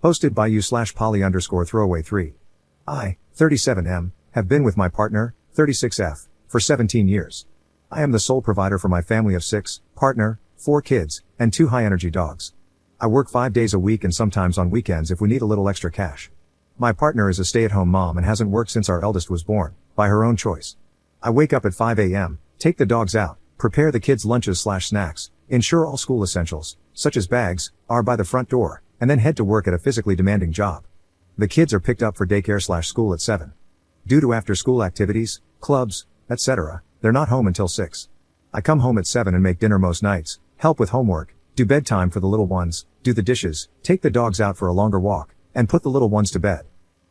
Hosted by you/poly_throwaway3. I, 37M, have been with my partner, 36F, for 17 years. I am the sole provider for my family of 6, partner, 4 kids, and 2 high-energy dogs. I work 5 days a week and sometimes on weekends if we need a little extra cash. My partner is a stay-at-home mom and hasn't worked since our eldest was born, by her own choice. I wake up at 5 a.m., take the dogs out, prepare the kids' lunches/snacks, ensure all school essentials, such as bags, are by the front door, and then head to work at a physically demanding job. The kids are picked up for daycare/school at 7. Due to after-school activities, clubs, etc., they're not home until 6. I come home at 7 and make dinner most nights, help with homework, do bedtime for the little ones, do the dishes, take the dogs out for a longer walk, and put the little ones to bed.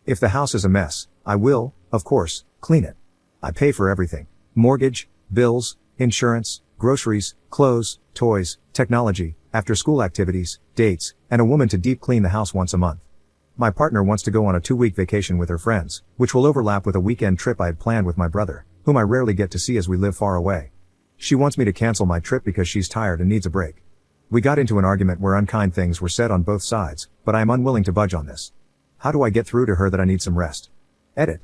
If the house is a mess, I will, of course, clean it. I pay for everything: mortgage, bills, insurance, groceries, clothes, toys, technology, after-school activities, dates, and a woman to deep clean the house once a month. My partner wants to go on a 2-week vacation with her friends, which will overlap with a weekend trip I had planned with my brother, whom I rarely get to see as we live far away. She wants me to cancel my trip because she's tired and needs a break. We got into an argument where unkind things were said on both sides, but I am unwilling to budge on this. How do I get through to her that I need some rest? Edit.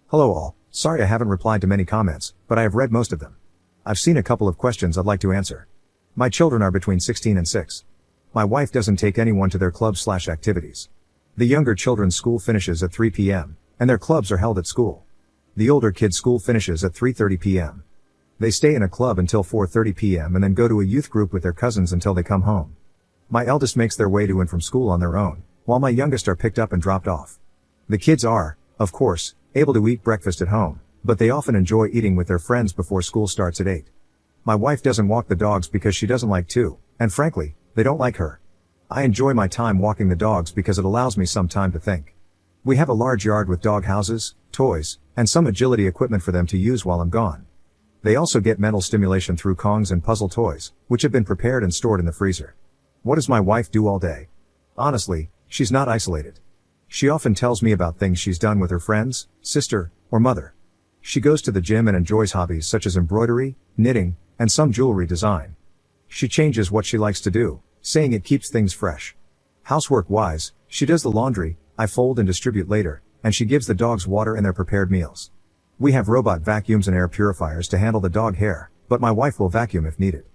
Hello all, sorry I haven't replied to many comments, but I have read most of them. I've seen a couple of questions I'd like to answer. My children are between 16 and 6. My wife doesn't take anyone to their clubs/activities. The younger children's school finishes at 3 p.m., and their clubs are held at school. The older kids' school finishes at 3:30 p.m. They stay in a club until 4:30 p.m. and then go to a youth group with their cousins until they come home. My eldest makes their way to and from school on their own, while my youngest are picked up and dropped off. The kids are, of course, able to eat breakfast at home, but they often enjoy eating with their friends before school starts at 8. My wife doesn't walk the dogs because she doesn't like to, and frankly, they don't like her. I enjoy my time walking the dogs because it allows me some time to think. We have a large yard with dog houses, toys, and some agility equipment for them to use while I'm gone. They also get mental stimulation through Kongs and puzzle toys, which have been prepared and stored in the freezer. What does my wife do all day? Honestly, she's not isolated. She often tells me about things she's done with her friends, sister, or mother. She goes to the gym and enjoys hobbies such as embroidery, knitting, and some jewelry design. She changes what she likes to do, saying it keeps things fresh. Housework-wise, she does the laundry, I fold and distribute later, and she gives the dogs water and their prepared meals. We have robot vacuums and air purifiers to handle the dog hair, but my wife will vacuum if needed.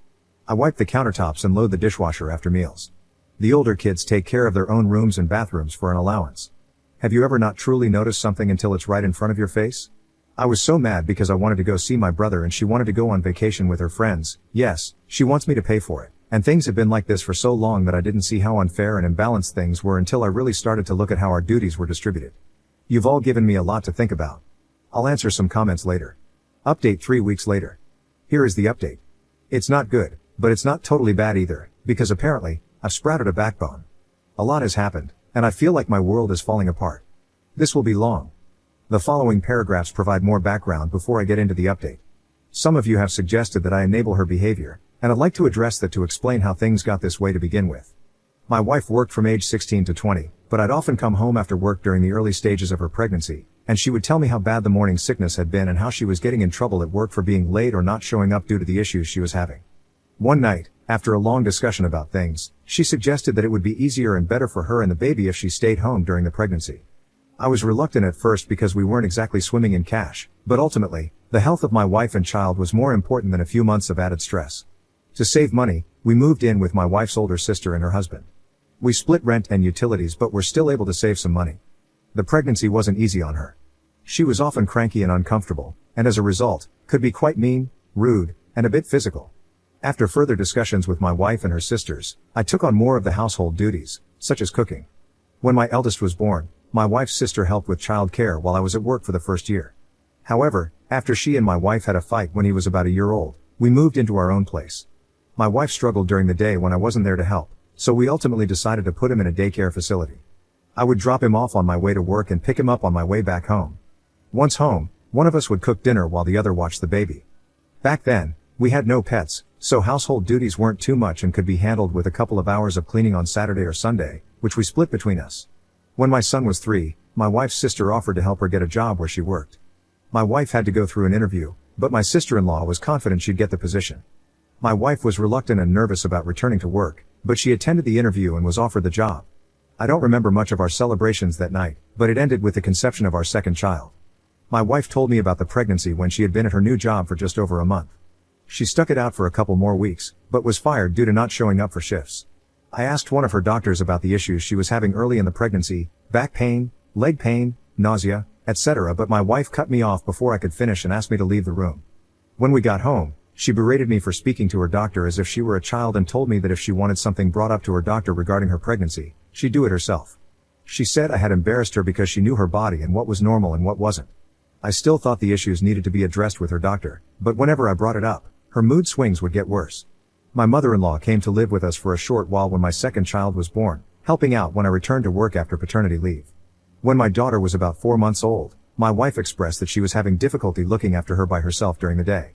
I wipe the countertops and load the dishwasher after meals. The older kids take care of their own rooms and bathrooms for an allowance. Have you ever not truly noticed something until it's right in front of your face? I was so mad because I wanted to go see my brother and she wanted to go on vacation with her friends. Yes, she wants me to pay for it. And things have been like this for so long that I didn't see how unfair and imbalanced things were until I really started to look at how our duties were distributed. You've all given me a lot to think about. I'll answer some comments later. Update 3 weeks later. Here is the update. It's not good, but it's not totally bad either, because apparently, I've sprouted a backbone. A lot has happened, and I feel like my world is falling apart. This will be long. The following paragraphs provide more background before I get into the update. Some of you have suggested that I enable her behavior, and I'd like to address that to explain how things got this way to begin with. My wife worked from age 16 to 20, but I'd often come home after work during the early stages of her pregnancy, and she would tell me how bad the morning sickness had been and how she was getting in trouble at work for being late or not showing up due to the issues she was having. One night, after a long discussion about things, she suggested that it would be easier and better for her and the baby if she stayed home during the pregnancy. I was reluctant at first because we weren't exactly swimming in cash, but ultimately, the health of my wife and child was more important than a few months of added stress. To save money, we moved in with my wife's older sister and her husband. We split rent and utilities but were still able to save some money. The pregnancy wasn't easy on her. She was often cranky and uncomfortable, and as a result, could be quite mean, rude, and a bit physical. After further discussions with my wife and her sisters, I took on more of the household duties, such as cooking. When my eldest was born, my wife's sister helped with child care while I was at work for the first year. However, after she and my wife had a fight when he was about a year old, we moved into our own place. My wife struggled during the day when I wasn't there to help, so we ultimately decided to put him in a daycare facility. I would drop him off on my way to work and pick him up on my way back home. Once home, one of us would cook dinner while the other watched the baby. Back then, we had no pets, so household duties weren't too much and could be handled with a couple of hours of cleaning on Saturday or Sunday, which we split between us. When my son was 3, my wife's sister offered to help her get a job where she worked. My wife had to go through an interview, but my sister-in-law was confident she'd get the position. My wife was reluctant and nervous about returning to work, but she attended the interview and was offered the job. I don't remember much of our celebrations that night, but it ended with the conception of our second child. My wife told me about the pregnancy when she had been at her new job for just over a month. She stuck it out for a couple more weeks, but was fired due to not showing up for shifts. I asked one of her doctors about the issues she was having early in the pregnancy, back pain, leg pain, nausea, etc., but my wife cut me off before I could finish and asked me to leave the room. When we got home, she berated me for speaking to her doctor as if she were a child and told me that if she wanted something brought up to her doctor regarding her pregnancy, she'd do it herself. She said I had embarrassed her because she knew her body and what was normal and what wasn't. I still thought the issues needed to be addressed with her doctor, but whenever I brought it up, her mood swings would get worse. My mother-in-law came to live with us for a short while when my second child was born, helping out when I returned to work after paternity leave. When my daughter was about 4 months old, my wife expressed that she was having difficulty looking after her by herself during the day.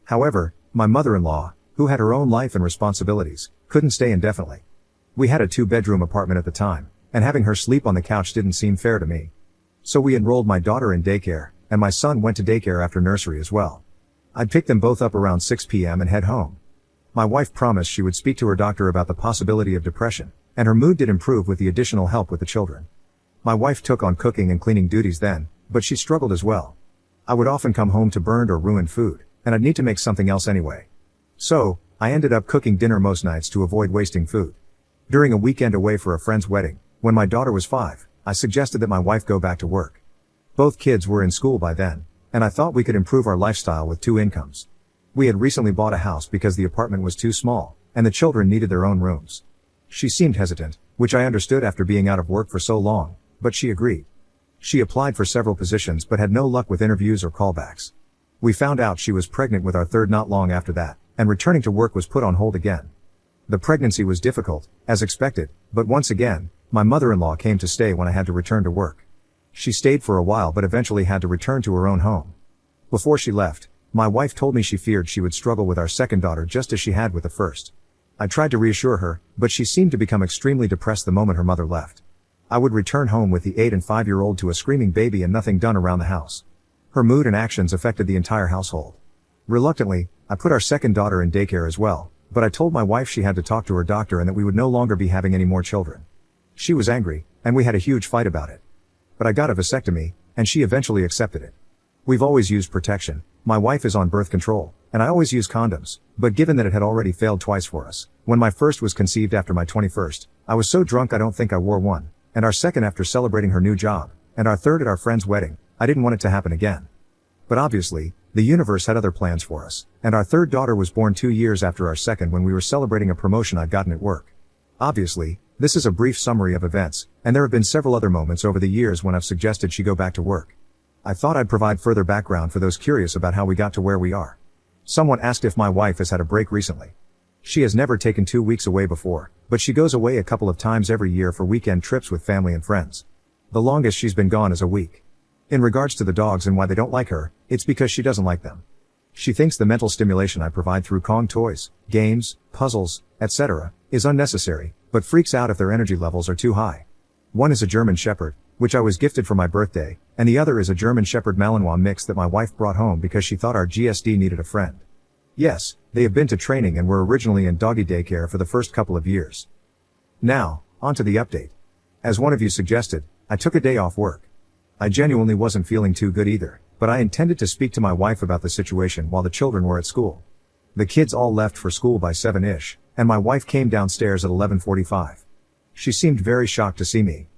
However, my mother-in-law, who had her own life and responsibilities, couldn't stay indefinitely. We had a 2-bedroom apartment at the time, and having her sleep on the couch didn't seem fair to me. So we enrolled my daughter in daycare, and my son went to daycare after nursery as well. I'd pick them both up around 6 p.m. and head home. My wife promised she would speak to her doctor about the possibility of depression, and her mood did improve with the additional help with the children. My wife took on cooking and cleaning duties then, but she struggled as well. I would often come home to burned or ruined food, and I'd need to make something else anyway. So, I ended up cooking dinner most nights to avoid wasting food. During a weekend away for a friend's wedding, when my daughter was 5, I suggested that my wife go back to work. Both kids were in school by then, and I thought we could improve our lifestyle with 2 incomes. We had recently bought a house because the apartment was too small, and the children needed their own rooms. She seemed hesitant, which I understood after being out of work for so long, but she agreed. She applied for several positions but had no luck with interviews or callbacks. We found out she was pregnant with our third not long after that, and returning to work was put on hold again. The pregnancy was difficult, as expected, but once again, my mother-in-law came to stay when I had to return to work. She stayed for a while but eventually had to return to her own home. Before she left, my wife told me she feared she would struggle with our second daughter just as she had with the first. I tried to reassure her, but she seemed to become extremely depressed the moment her mother left. I would return home with the 8 and 5-year-old to a screaming baby and nothing done around the house. Her mood and actions affected the entire household. Reluctantly, I put our second daughter in daycare as well, but I told my wife she had to talk to her doctor and that we would no longer be having any more children. She was angry, and we had a huge fight about it. But I got a vasectomy, and she eventually accepted it. We've always used protection. My wife is on birth control, and I always use condoms, but given that it had already failed twice for us, when my first was conceived after my 21st, I was so drunk I don't think I wore one, and our second after celebrating her new job, and our third at our friend's wedding, I didn't want it to happen again. But obviously, the universe had other plans for us, and our third daughter was born 2 years after our second when we were celebrating a promotion I'd gotten at work. Obviously, this is a brief summary of events, and there have been several other moments over the years when I've suggested she go back to work. I thought I'd provide further background for those curious about how we got to where we are. Someone asked if my wife has had a break recently. She has never taken 2 weeks away before, but she goes away a couple of times every year for weekend trips with family and friends. The longest she's been gone is a week. In regards to the dogs and why they don't like her, it's because she doesn't like them. She thinks the mental stimulation I provide through Kong toys, games, puzzles, etc., is unnecessary, but freaks out if their energy levels are too high. One is a German Shepherd, which I was gifted for my birthday, and the other is a German Shepherd Malinois mix that my wife brought home because she thought our GSD needed a friend. Yes, they have been to training and were originally in doggy daycare for the first couple of years. Now, on to the update. As one of you suggested, I took a day off work. I genuinely wasn't feeling too good either, but I intended to speak to my wife about the situation while the children were at school. The kids all left for school by 7-ish, and my wife came downstairs at 11:45. She seemed very shocked to see me.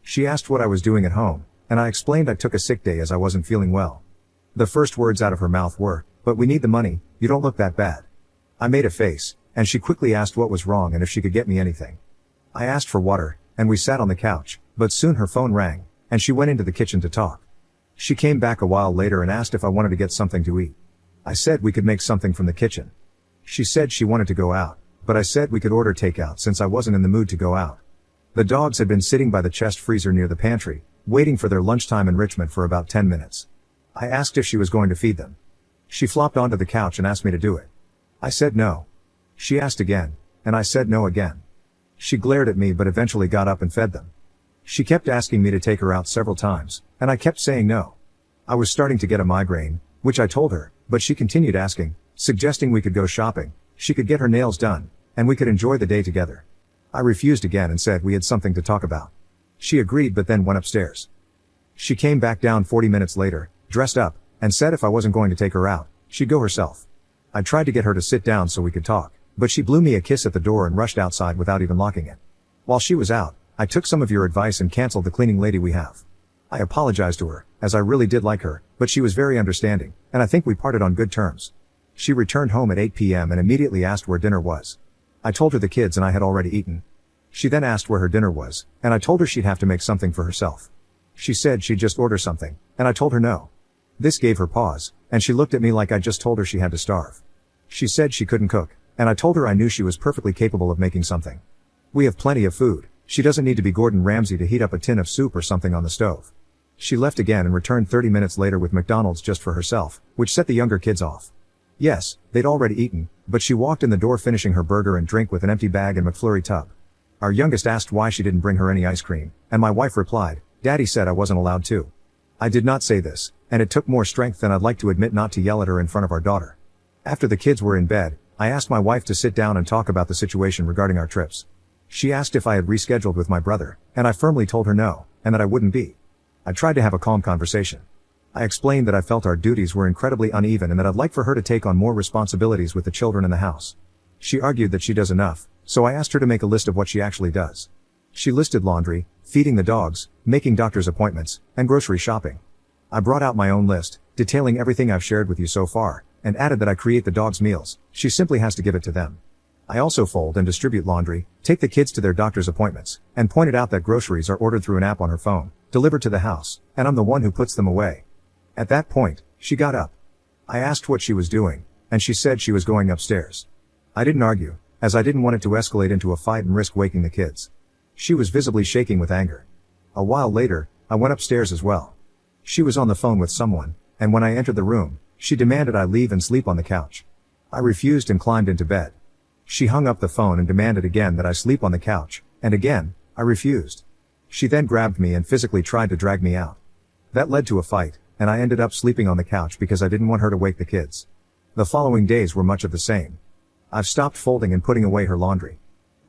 She asked what I was doing at home, and I explained I took a sick day as I wasn't feeling well. The first words out of her mouth were, "But we need the money, you don't look that bad." I made a face, and she quickly asked what was wrong and if she could get me anything. I asked for water, and we sat on the couch, but soon her phone rang, and she went into the kitchen to talk. She came back a while later and asked if I wanted to get something to eat. I said we could make something from the kitchen. She said she wanted to go out, but I said we could order takeout since I wasn't in the mood to go out. The dogs had been sitting by the chest freezer near the pantry, waiting for their lunchtime enrichment for about 10 minutes. I asked if she was going to feed them. She flopped onto the couch and asked me to do it. I said no. She asked again, and I said no again. She glared at me but eventually got up and fed them. She kept asking me to take her out several times, and I kept saying no. I was starting to get a migraine, which I told her, but she continued asking, suggesting we could go shopping, she could get her nails done, and we could enjoy the day together. I refused again and said we had something to talk about. She agreed but then went upstairs. She came back down 40 minutes later, dressed up, and said if I wasn't going to take her out, she'd go herself. I tried to get her to sit down so we could talk, but she blew me a kiss at the door and rushed outside without even locking it. While she was out, I took some of your advice and canceled the cleaning lady we have. I apologized to her, as I really did like her, but she was very understanding, and I think we parted on good terms. She returned home at 8 p.m. and immediately asked where dinner was. I told her the kids and I had already eaten. She then asked where her dinner was, and I told her she'd have to make something for herself. She said she'd just order something, and I told her no. This gave her pause, and she looked at me like I just told her she had to starve. She said she couldn't cook, and I told her I knew she was perfectly capable of making something. We have plenty of food, she doesn't need to be Gordon Ramsay to heat up a tin of soup or something on the stove. She left again and returned 30 minutes later with McDonald's just for herself, which set the younger kids off. Yes, they'd already eaten, but she walked in the door finishing her burger and drink with an empty bag and McFlurry tub. Our youngest asked why she didn't bring her any ice cream, and my wife replied, "Daddy said I wasn't allowed to." I did not say this, and it took more strength than I'd like to admit not to yell at her in front of our daughter. After the kids were in bed, I asked my wife to sit down and talk about the situation regarding our trips. She asked if I had rescheduled with my brother, and I firmly told her no, and that I wouldn't be. I tried to have a calm conversation. I explained that I felt our duties were incredibly uneven and that I'd like for her to take on more responsibilities with the children in the house. She argued that she does enough, so I asked her to make a list of what she actually does. She listed laundry, feeding the dogs, making doctor's appointments, and grocery shopping. I brought out my own list, detailing everything I've shared with you so far, and added that I create the dogs' meals, she simply has to give it to them. I also fold and distribute laundry, take the kids to their doctor's appointments, and pointed out that groceries are ordered through an app on her phone, delivered to the house, and I'm the one who puts them away. At that point, she got up. I asked what she was doing, and she said she was going upstairs. I didn't argue, as I didn't want it to escalate into a fight and risk waking the kids. She was visibly shaking with anger. A while later, I went upstairs as well. She was on the phone with someone, and when I entered the room, she demanded I leave and sleep on the couch. I refused and climbed into bed. She hung up the phone and demanded again that I sleep on the couch, and again, I refused. She then grabbed me and physically tried to drag me out. That led to a fight, and I ended up sleeping on the couch because I didn't want her to wake the kids. The following days were much of the same. I've stopped folding and putting away her laundry.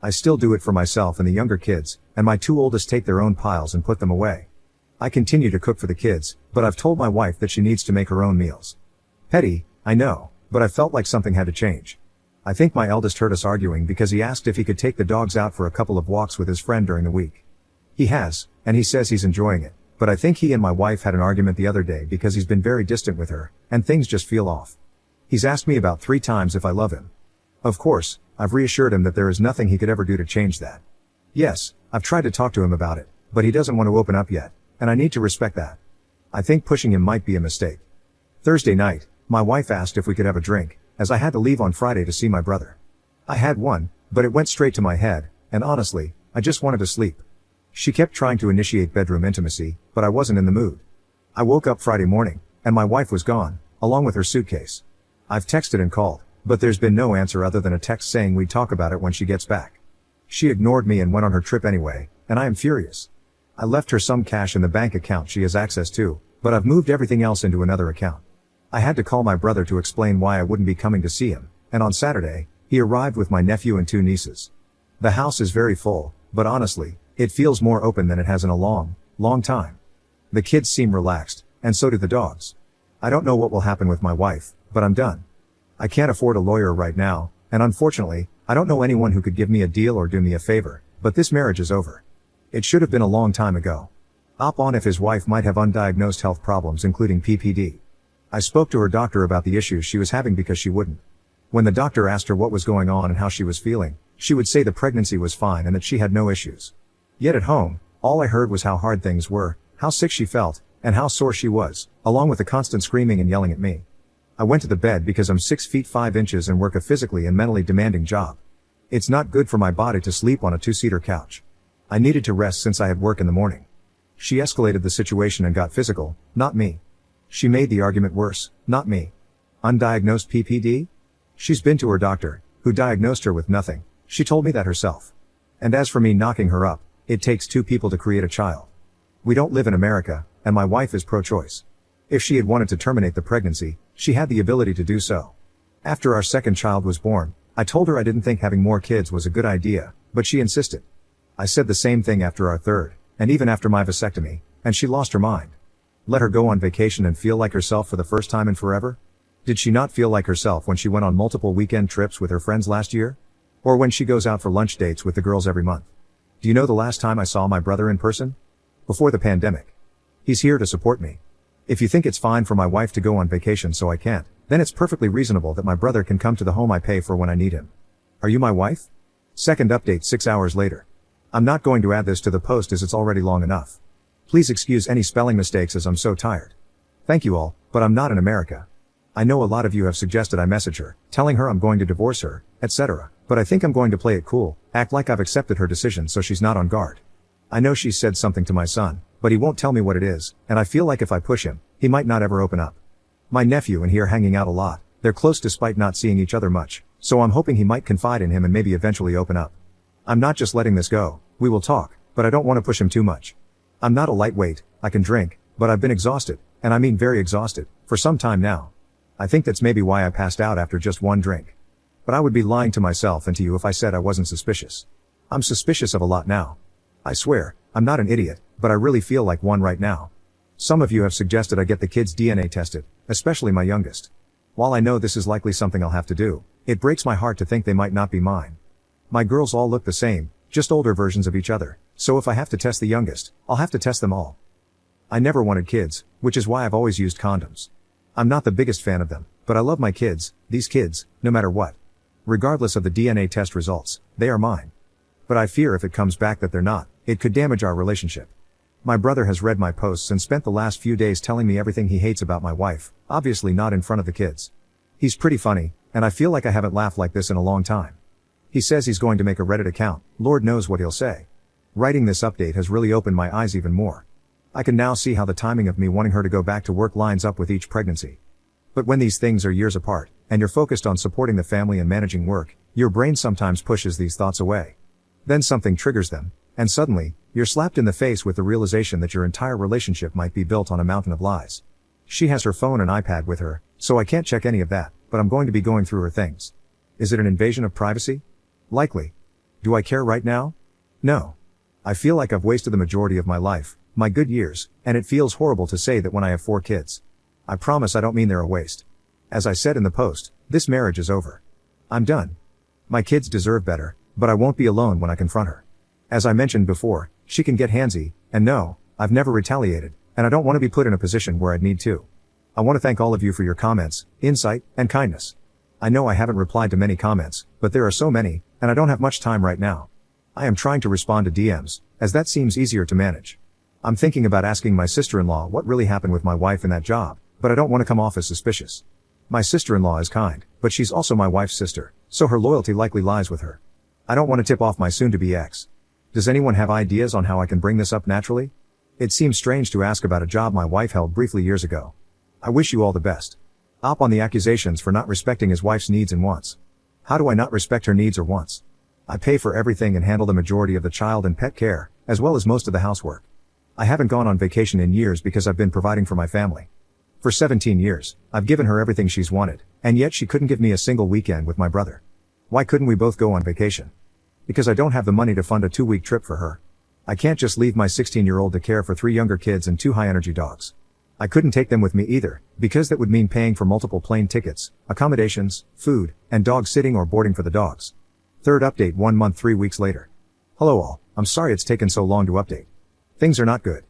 I still do it for myself and the younger kids, and my two oldest take their own piles and put them away. I continue to cook for the kids, but I've told my wife that she needs to make her own meals. Petty, I know, but I felt like something had to change. I think my eldest heard us arguing because he asked if he could take the dogs out for a couple of walks with his friend during the week. He has, and he says he's enjoying it, but I think he and my wife had an argument the other day because he's been very distant with her, and things just feel off. He's asked me about 3 times if I love him. Of course, I've reassured him that there is nothing he could ever do to change that. Yes, I've tried to talk to him about it, but he doesn't want to open up yet, and I need to respect that. I think pushing him might be a mistake. Thursday night, my wife asked if we could have a drink, as I had to leave on Friday to see my brother. I had one, but it went straight to my head, and honestly, I just wanted to sleep. She kept trying to initiate bedroom intimacy, but I wasn't in the mood. I woke up Friday morning, and my wife was gone, along with her suitcase. I've texted and called, but there's been no answer other than a text saying we'd talk about it when she gets back. She ignored me and went on her trip anyway, and I am furious. I left her some cash in the bank account she has access to, but I've moved everything else into another account. I had to call my brother to explain why I wouldn't be coming to see him, and on Saturday, he arrived with my nephew and 2 nieces. The house is very full, but honestly, it feels more open than it has in a long, long time. The kids seem relaxed, and so do the dogs. I don't know what will happen with my wife, but I'm done. I can't afford a lawyer right now, and unfortunately, I don't know anyone who could give me a deal or do me a favor, but this marriage is over. It should have been a long time ago. Op on if his wife might have undiagnosed health problems including PPD. I spoke to her doctor about the issues she was having because she wouldn't. When the doctor asked her what was going on and how she was feeling, she would say the pregnancy was fine and that she had no issues. Yet at home, all I heard was how hard things were, how sick she felt, and how sore she was, along with the constant screaming and yelling at me. I went to the bed because I'm 6 feet 5 inches and work a physically and mentally demanding job. It's not good for my body to sleep on a 2-seater couch. I needed to rest since I had work in the morning. She escalated the situation and got physical, not me. She made the argument worse, not me. Undiagnosed PPD? She's been to her doctor, who diagnosed her with nothing. She told me that herself. And as for me knocking her up, it takes 2 people to create a child. We don't live in America, and my wife is pro-choice. If she had wanted to terminate the pregnancy, she had the ability to do so. After our second child was born, I told her I didn't think having more kids was a good idea, but she insisted. I said the same thing after our third, and even after my vasectomy, and she lost her mind. Let her go on vacation and feel like herself for the first time in forever? Did she not feel like herself when she went on multiple weekend trips with her friends last year? Or when she goes out for lunch dates with the girls every month? Do you know the last time I saw my brother in person? Before the pandemic. He's here to support me. If you think it's fine for my wife to go on vacation so I can't, then it's perfectly reasonable that my brother can come to the home I pay for when I need him. Are you my wife? Second update 6 hours later. I'm not going to add this to the post as it's already long enough. Please excuse any spelling mistakes as I'm so tired. Thank you all, but I'm not in America. I know a lot of you have suggested I message her, telling her I'm going to divorce her, etc., but I think I'm going to play it cool, act like I've accepted her decision so she's not on guard. I know she's said something to my son, but he won't tell me what it is, and I feel like if I push him, he might not ever open up. My nephew and he are hanging out a lot, they're close despite not seeing each other much, so I'm hoping he might confide in him and maybe eventually open up. I'm not just letting this go, we will talk, but I don't want to push him too much. I'm not a lightweight, I can drink, but I've been exhausted, and I mean very exhausted, for some time now. I think that's maybe why I passed out after just one drink. But I would be lying to myself and to you if I said I wasn't suspicious. I'm suspicious of a lot now. I swear, I'm not an idiot, but I really feel like one right now. Some of you have suggested I get the kids' DNA tested, especially my youngest. While I know this is likely something I'll have to do, it breaks my heart to think they might not be mine. My girls all look the same, just older versions of each other, so if I have to test the youngest, I'll have to test them all. I never wanted kids, which is why I've always used condoms. I'm not the biggest fan of them, but I love my kids, these kids, no matter what. Regardless of the DNA test results, they are mine. But I fear if it comes back that they're not, it could damage our relationship. My brother has read my posts and spent the last few days telling me everything he hates about my wife, obviously not in front of the kids. He's pretty funny, and I feel like I haven't laughed like this in a long time. He says he's going to make a Reddit account, Lord knows what he'll say. Writing this update has really opened my eyes even more. I can now see how the timing of me wanting her to go back to work lines up with each pregnancy. But when these things are years apart, and you're focused on supporting the family and managing work, your brain sometimes pushes these thoughts away. Then something triggers them, and suddenly, you're slapped in the face with the realization that your entire relationship might be built on a mountain of lies. She has her phone and iPad with her, so I can't check any of that, but I'm going to be going through her things. Is it an invasion of privacy? Likely. Do I care right now? No. I feel like I've wasted the majority of my life, my good years, and it feels horrible to say that when I have 4 kids. I promise I don't mean they're a waste. As I said in the post, this marriage is over. I'm done. My kids deserve better, but I won't be alone when I confront her. As I mentioned before, she can get handsy, and no, I've never retaliated, and I don't want to be put in a position where I'd need to. I want to thank all of you for your comments, insight, and kindness. I know I haven't replied to many comments, but there are so many, and I don't have much time right now. I am trying to respond to DMs, as that seems easier to manage. I'm thinking about asking my sister-in-law what really happened with my wife in that job, but I don't want to come off as suspicious. My sister-in-law is kind, but she's also my wife's sister, so her loyalty likely lies with her. I don't want to tip off my soon-to-be ex. Does anyone have ideas on how I can bring this up naturally? It seems strange to ask about a job my wife held briefly years ago. I wish you all the best. Op on the accusations for not respecting his wife's needs and wants. How do I not respect her needs or wants? I pay for everything and handle the majority of the child and pet care, as well as most of the housework. I haven't gone on vacation in years because I've been providing for my family. For 17 years, I've given her everything she's wanted, and yet she couldn't give me a single weekend with my brother. Why couldn't we both go on vacation? Because I don't have the money to fund a 2-week trip for her. I can't just leave my 16-year-old to care for 3 younger kids and 2 high-energy dogs. I couldn't take them with me either, because that would mean paying for multiple plane tickets, accommodations, food, and dog sitting or boarding for the dogs. Third update 1 month 3 weeks later. Hello all, I'm sorry it's taken so long to update. Things are not good.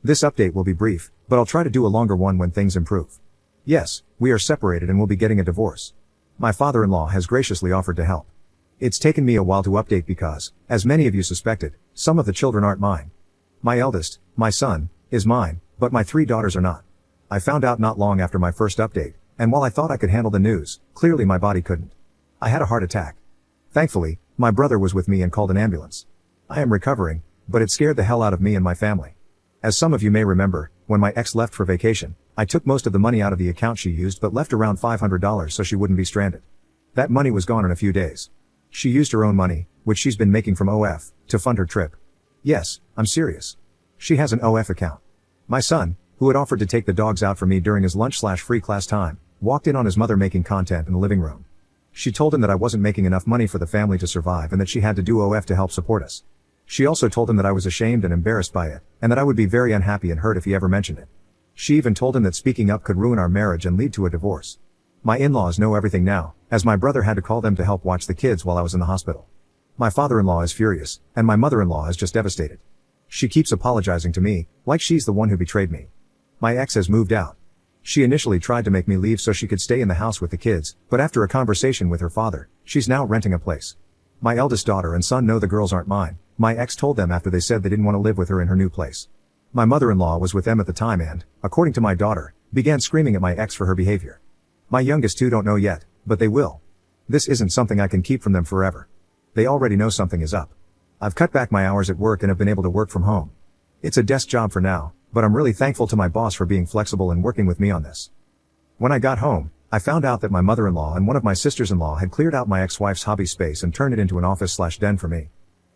This update will be brief, but I'll try to do a longer one when things improve. Yes, we are separated and will be getting a divorce. My father-in-law has graciously offered to help. It's taken me a while to update because, as many of you suspected, some of the children aren't mine. My eldest, my son, is mine, but my 3 daughters are not. I found out not long after my first update, and while I thought I could handle the news, clearly my body couldn't. I had a heart attack. Thankfully, my brother was with me and called an ambulance. I am recovering, but it scared the hell out of me and my family. As some of you may remember, when my ex left for vacation, I took most of the money out of the account she used but left around $500 so she wouldn't be stranded. That money was gone in a few days. She used her own money, which she's been making from OF, to fund her trip. Yes, I'm serious. She has an OF account. My son, who had offered to take the dogs out for me during his lunch/free class time, walked in on his mother making content in the living room. She told him that I wasn't making enough money for the family to survive and that she had to do OF to help support us. She also told him that I was ashamed and embarrassed by it, and that I would be very unhappy and hurt if he ever mentioned it. She even told him that speaking up could ruin our marriage and lead to a divorce. My in-laws know everything now, as my brother had to call them to help watch the kids while I was in the hospital. My father-in-law is furious, and my mother-in-law is just devastated. She keeps apologizing to me, like she's the one who betrayed me. My ex has moved out. She initially tried to make me leave so she could stay in the house with the kids, but after a conversation with her father, she's now renting a place. My eldest daughter and son know the girls aren't mine. My ex told them after they said they didn't want to live with her in her new place. My mother-in-law was with them at the time and, according to my daughter, began screaming at my ex for her behavior. My youngest two don't know yet, but they will. This isn't something I can keep from them forever. They already know something is up. I've cut back my hours at work and have been able to work from home. It's a desk job for now, but I'm really thankful to my boss for being flexible and working with me on this. When I got home, I found out that my mother-in-law and one of my sisters-in-law had cleared out my ex-wife's hobby space and turned it into an office/den for me.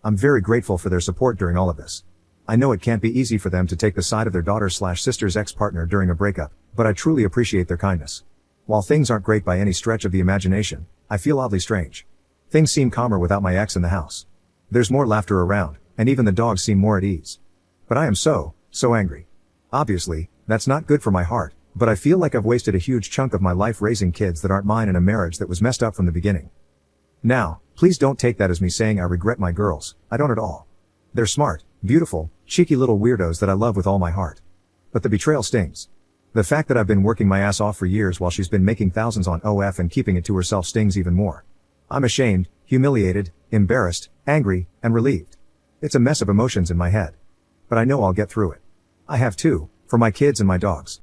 I'm very grateful for their support during all of this. I know it can't be easy for them to take the side of their daughter/sister's ex-partner during a breakup, but I truly appreciate their kindness. While things aren't great by any stretch of the imagination, I feel oddly strange. Things seem calmer without my ex in the house. There's more laughter around, and even the dogs seem more at ease. But I am so angry. Obviously, that's not good for my heart, but I feel like I've wasted a huge chunk of my life raising kids that aren't mine in a marriage that was messed up from the beginning. Now, please don't take that as me saying I regret my girls. I don't at all. They're smart, beautiful, cheeky little weirdos that I love with all my heart. But the betrayal stings. The fact that I've been working my ass off for years while she's been making thousands on OF and keeping it to herself stings even more. I'm ashamed, humiliated, embarrassed, angry, and relieved. It's a mess of emotions in my head. But I know I'll get through it. I have to, for my kids and my dogs.